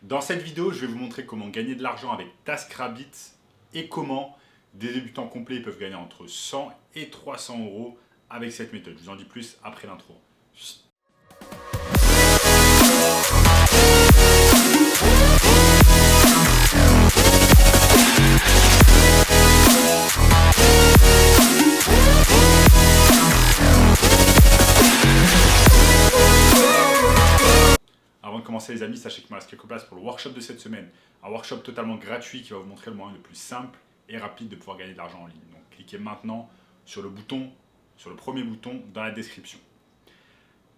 Dans cette vidéo, je vais vous montrer comment gagner de l'argent avec TaskRabbit et comment des débutants complets peuvent gagner entre 100 et 300 euros avec cette méthode. Je vous en dis plus après l'intro. Avant de commencer les amis, sachez qu'il me reste quelques places pour le workshop de cette semaine. Un workshop totalement gratuit qui va vous montrer le moyen le plus simple et rapide de pouvoir gagner de l'argent en ligne. Donc cliquez maintenant sur le premier bouton dans la description.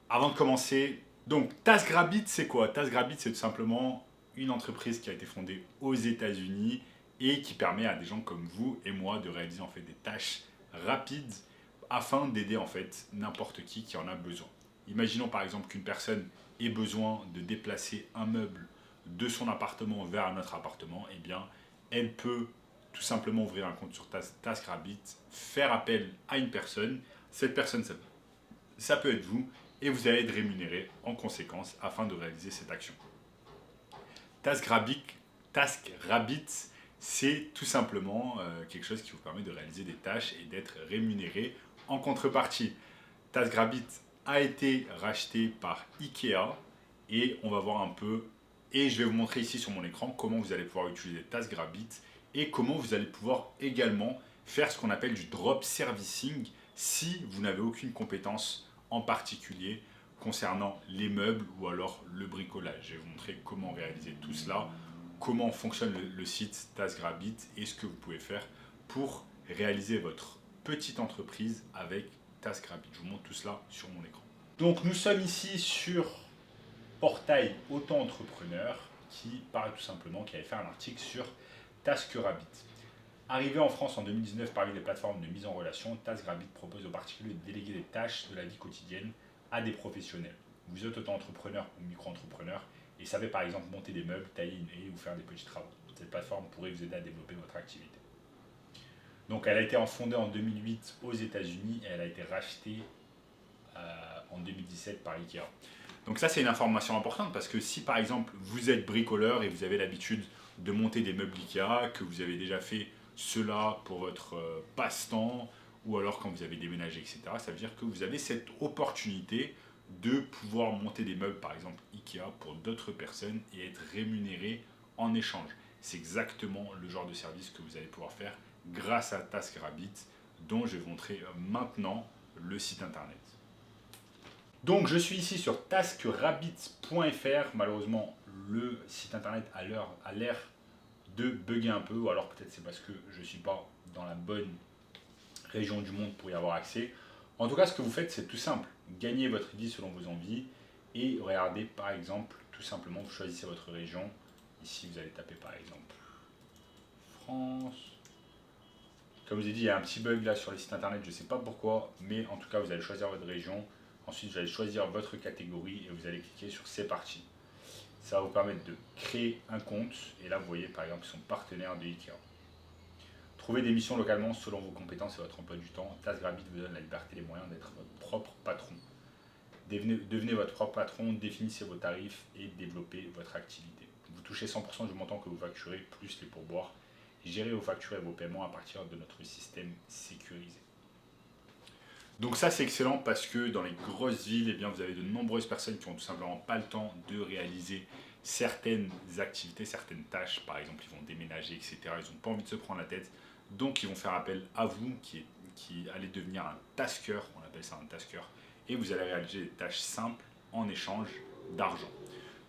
Avant de commencer, donc TaskRabbit c'est quoi? TaskRabbit c'est tout simplement une entreprise qui a été fondée aux États-Unis et qui permet à des gens comme vous et moi de réaliser en fait des tâches rapides afin d'aider en fait n'importe qui en a besoin. Imaginons par exemple qu'une personne ait besoin de déplacer un meuble de son appartement vers un autre appartement, et bien elle peut tout simplement ouvrir un compte sur TaskRabbit, faire appel à une personne, cette personne ça peut être vous, et vous allez être rémunéré en conséquence afin de réaliser cette action. TaskRabbit, c'est tout simplement quelque chose qui vous permet de réaliser des tâches et d'être rémunéré en contrepartie. TaskRabbit a été racheté par Ikea et on va voir un peu, et je vais vous montrer ici sur mon écran comment vous allez pouvoir utiliser TaskRabbit et comment vous allez pouvoir également faire ce qu'on appelle du drop servicing si vous n'avez aucune compétence en particulier concernant les meubles ou alors le bricolage. Je vais vous montrer comment réaliser tout cela, comment fonctionne le site TaskRabbit et ce que vous pouvez faire pour réaliser votre petite entreprise avec TaskRabbit. Je vous montre tout cela sur mon écran. Donc nous sommes ici sur portail auto-entrepreneur qui parle tout simplement, qui avait fait un article sur TaskRabbit. Arrivé en France en 2019 parmi les plateformes de mise en relation, TaskRabbit propose aux particuliers de déléguer des tâches de la vie quotidienne à des professionnels. Vous êtes auto-entrepreneur ou micro-entrepreneur et savez par exemple monter des meubles, tailler une haie ou faire des petits travaux. Cette plateforme pourrait vous aider à développer votre activité. Donc elle a été fondée en 2008 aux États-Unis et elle a été rachetée en 2017 par Ikea. Donc ça c'est une information importante parce que si par exemple vous êtes bricoleur et vous avez l'habitude de monter des meubles Ikea, que vous avez déjà fait cela pour votre passe-temps ou alors quand vous avez déménagé, etc. Ça veut dire que vous avez cette opportunité de pouvoir monter des meubles, par exemple Ikea, pour d'autres personnes et être rémunéré en échange. C'est exactement le genre de service que vous allez pouvoir faire grâce à TaskRabbit, dont je vais vous montrer maintenant le site internet. Donc je suis ici sur taskrabbit.fr. Malheureusement, le site internet a l'air de bugger un peu, ou alors peut-être c'est parce que je ne suis pas dans la bonne région du monde pour y avoir accès. En tout cas, ce que vous faites, c'est tout simple. Gagnez votre ID selon vos envies et regardez par exemple, tout simplement, vous choisissez votre région. Ici, vous allez taper par exemple France. Comme je vous ai dit, il y a un petit bug là sur les sites internet, je ne sais pas pourquoi, mais en tout cas, vous allez choisir votre région. Ensuite, vous allez choisir votre catégorie et vous allez cliquer sur C'est parti. Ça va vous permettre de créer un compte. Et là, vous voyez par exemple, ils sont partenaires de Ikea. Trouvez des missions localement selon vos compétences et votre emploi du temps. TaskRabbit vous donne la liberté et les moyens d'être votre propre patron. Devenez votre propre patron, définissez vos tarifs et développez votre activité. Vous touchez 100% du montant que vous facturez, plus les pourboires. Gérez vos factures et vos paiements à partir de notre système sécurisé. Donc ça c'est excellent parce que dans les grosses villes, eh bien, vous avez de nombreuses personnes qui n'ont tout simplement pas le temps de réaliser certaines activités, certaines tâches. Par exemple, ils vont déménager, etc. Ils n'ont pas envie de se prendre la tête. Donc ils vont faire appel à vous qui allez devenir un tasker, on appelle ça un tasker, et vous allez réaliser des tâches simples en échange d'argent.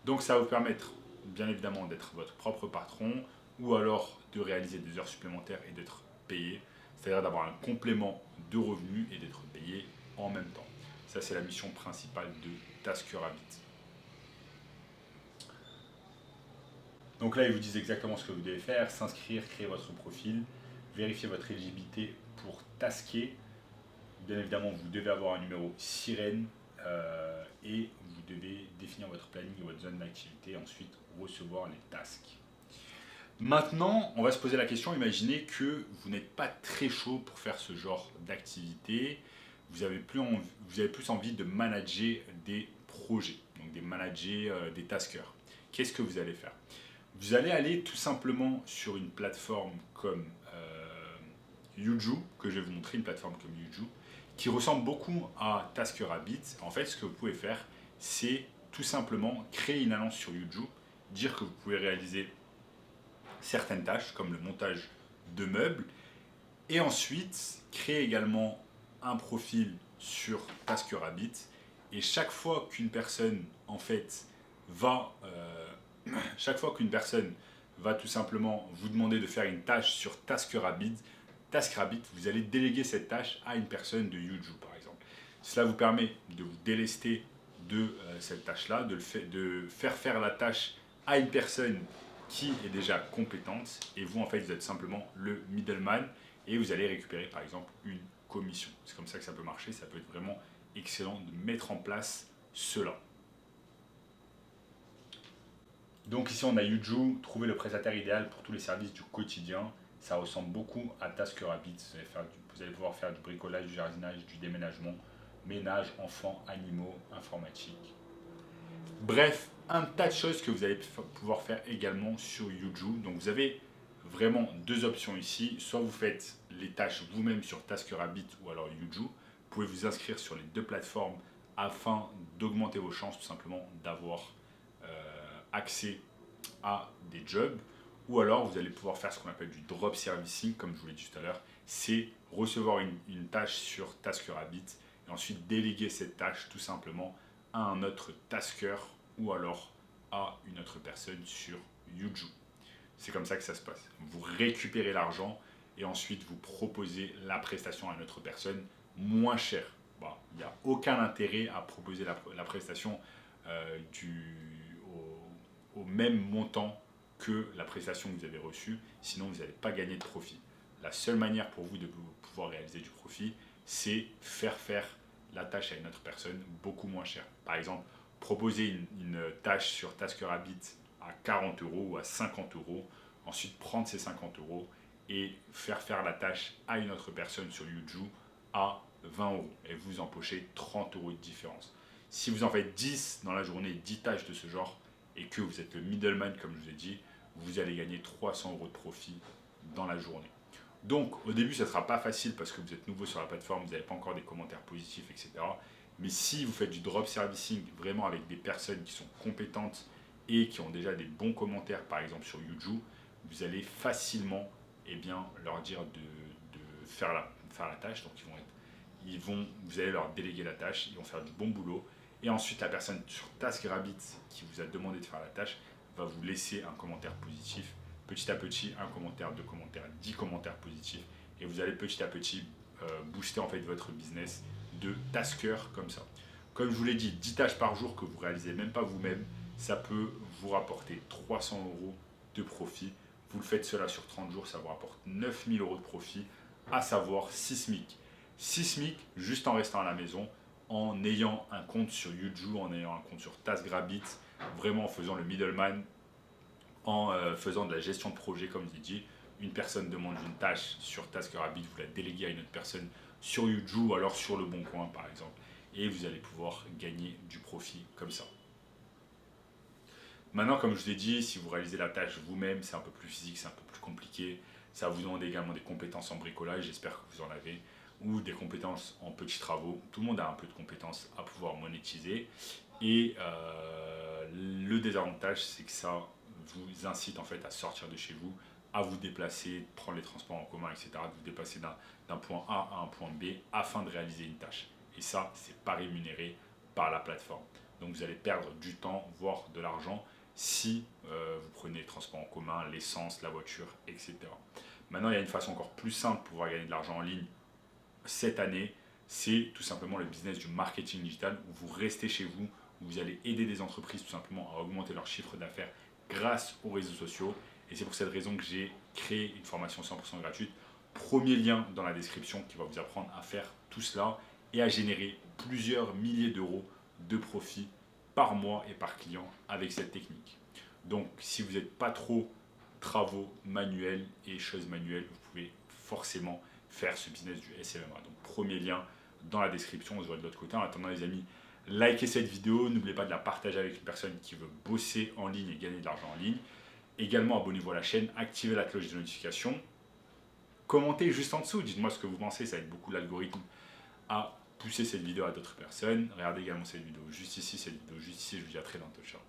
Donc ça va vous permettre bien évidemment d'être votre propre patron ou alors de réaliser des heures supplémentaires et d'être payé, c'est-à-dire d'avoir un complément de revenus et d'être payé en même temps. Ça c'est la mission principale de TaskRabbit. Donc là ils vous disent exactement ce que vous devez faire, s'inscrire, créer votre profil, vérifier votre éligibilité pour tasker. Bien évidemment, vous devez avoir un numéro sirène et vous devez définir votre planning et votre zone d'activité et ensuite recevoir les tasks. Maintenant, on va se poser la question, imaginez que vous n'êtes pas très chaud pour faire ce genre d'activité, vous avez plus envie de manager des projets, donc des manager des taskers. Qu'est-ce que vous allez faire? Vous allez aller tout simplement sur une plateforme comme Yuju, que je vais vous montrer, une plateforme comme Yuju, qui ressemble beaucoup à TaskRabbit. En fait, ce que vous pouvez faire, c'est tout simplement créer une annonce sur Yuju, dire que vous pouvez réaliser certaines tâches, comme le montage de meubles, et ensuite créer également un profil sur TaskRabbit. Et chaque fois qu'une personne, en fait, chaque fois qu'une personne va tout simplement vous demander de faire une tâche sur TaskRabbit, vous allez déléguer cette tâche à une personne de Yuju, par exemple. Cela vous permet de vous délester de cette tâche-là, de faire la tâche à une personne qui est déjà compétente, et vous, en fait, vous êtes simplement le middleman, et vous allez récupérer, par exemple, une commission. C'est comme ça que ça peut marcher, ça peut être vraiment excellent de mettre en place cela. Donc ici, on a Yuju, trouver le prestataire idéal pour tous les services du quotidien. Ça ressemble beaucoup à TaskRabbit. Vous allez pouvoir faire du bricolage, du jardinage, du déménagement, ménage, enfants, animaux, informatique. Bref, un tas de choses que vous allez pouvoir faire également sur Yuju. Donc vous avez vraiment deux options ici. Soit vous faites les tâches vous-même sur TaskRabbit ou alors Yuju. Vous pouvez vous inscrire sur les deux plateformes afin d'augmenter vos chances tout simplement d'avoir accès à des jobs. Ou alors vous allez pouvoir faire ce qu'on appelle du drop servicing, comme je vous l'ai dit tout à l'heure. C'est recevoir une tâche sur TaskRabbit et ensuite déléguer cette tâche tout simplement à un autre tasker ou alors à une autre personne sur Yuju. C'est comme ça que ça se passe. Vous récupérez l'argent et ensuite vous proposez la prestation à une autre personne moins chère. Bon, il n'y a aucun intérêt à proposer la prestation au même montant que la prestation que vous avez reçue, sinon vous n'allez pas gagner de profit. La seule manière pour vous de pouvoir réaliser du profit, c'est faire la tâche à une autre personne beaucoup moins chère. Par exemple, proposer une tâche sur TaskRabbit à 40 euros ou à 50 euros, ensuite prendre ces 50 euros et faire la tâche à une autre personne sur Yuju à 20 euros et vous empochez 30 euros de différence. Si vous en faites 10 dans la journée, 10 tâches de ce genre, et que vous êtes le middleman, comme je vous ai dit, vous allez gagner 300 euros de profit dans la journée. Donc, au début, ça ne sera pas facile parce que vous êtes nouveau sur la plateforme, vous n'avez pas encore des commentaires positifs, etc. Mais si vous faites du drop servicing vraiment avec des personnes qui sont compétentes et qui ont déjà des bons commentaires, par exemple sur Yuju, vous allez facilement leur dire de faire la tâche. Donc, vous allez leur déléguer la tâche, ils vont faire du bon boulot. Et ensuite, la personne sur TaskRabbit qui vous a demandé de faire la tâche va vous laisser un commentaire positif. Petit à petit, un commentaire, 2 commentaires, 10 commentaires positifs. Et vous allez petit à petit booster en fait votre business de tasker comme ça. Comme je vous l'ai dit, 10 tâches par jour que vous réalisez même pas vous-même, ça peut vous rapporter 300 euros de profit. Vous le faites cela sur 30 jours, ça vous rapporte 9000 euros de profit, à savoir 6 SMIC. 6 SMIC juste en restant à la maison, en ayant un compte sur Yuju, en ayant un compte sur TaskRabbit, vraiment en faisant le middleman, en faisant de la gestion de projet, comme je l'ai dit. Une personne demande une tâche sur TaskRabbit, vous la déléguez à une autre personne sur Yuju ou alors sur Le Bon Coin, par exemple. Et vous allez pouvoir gagner du profit comme ça. Maintenant, comme je vous ai dit, si vous réalisez la tâche vous-même, c'est un peu plus physique, c'est un peu plus compliqué. Ça vous demande également des compétences en bricolage, j'espère que vous en avez, ou des compétences en petits travaux. Tout le monde a un peu de compétences à pouvoir monétiser. Et le désavantage, c'est que ça vous incite en fait à sortir de chez vous, à vous déplacer, prendre les transports en commun, etc., de vous déplacer d'un point A à un point B afin de réaliser une tâche. Et ça, c'est pas rémunéré par la plateforme. Donc vous allez perdre du temps, voire de l'argent, si vous prenez les transports en commun, l'essence, la voiture, etc. Maintenant, il y a une façon encore plus simple pour pouvoir gagner de l'argent en ligne cette année, c'est tout simplement le business du marketing digital où vous restez chez vous, où vous allez aider des entreprises tout simplement à augmenter leur chiffre d'affaires grâce aux réseaux sociaux. Et c'est pour cette raison que j'ai créé une formation 100% gratuite. Premier lien dans la description qui va vous apprendre à faire tout cela et à générer plusieurs milliers d'euros de profit par mois et par client avec cette technique. Donc si vous n'êtes pas trop travaux manuels et choses manuelles, vous pouvez forcément faire ce business du SMMA. Donc premier lien dans la description, on se voit de l'autre côté. En attendant les amis, likez cette vidéo, n'oubliez pas de la partager avec une personne qui veut bosser en ligne et gagner de l'argent en ligne. Également, abonnez-vous à la chaîne, activez la cloche de notification. Commentez juste en dessous, dites-moi ce que vous pensez, ça aide beaucoup l'algorithme à pousser cette vidéo à d'autres personnes. Regardez également cette vidéo juste ici, cette vidéo juste ici, je vous dis à très bientôt, ciao.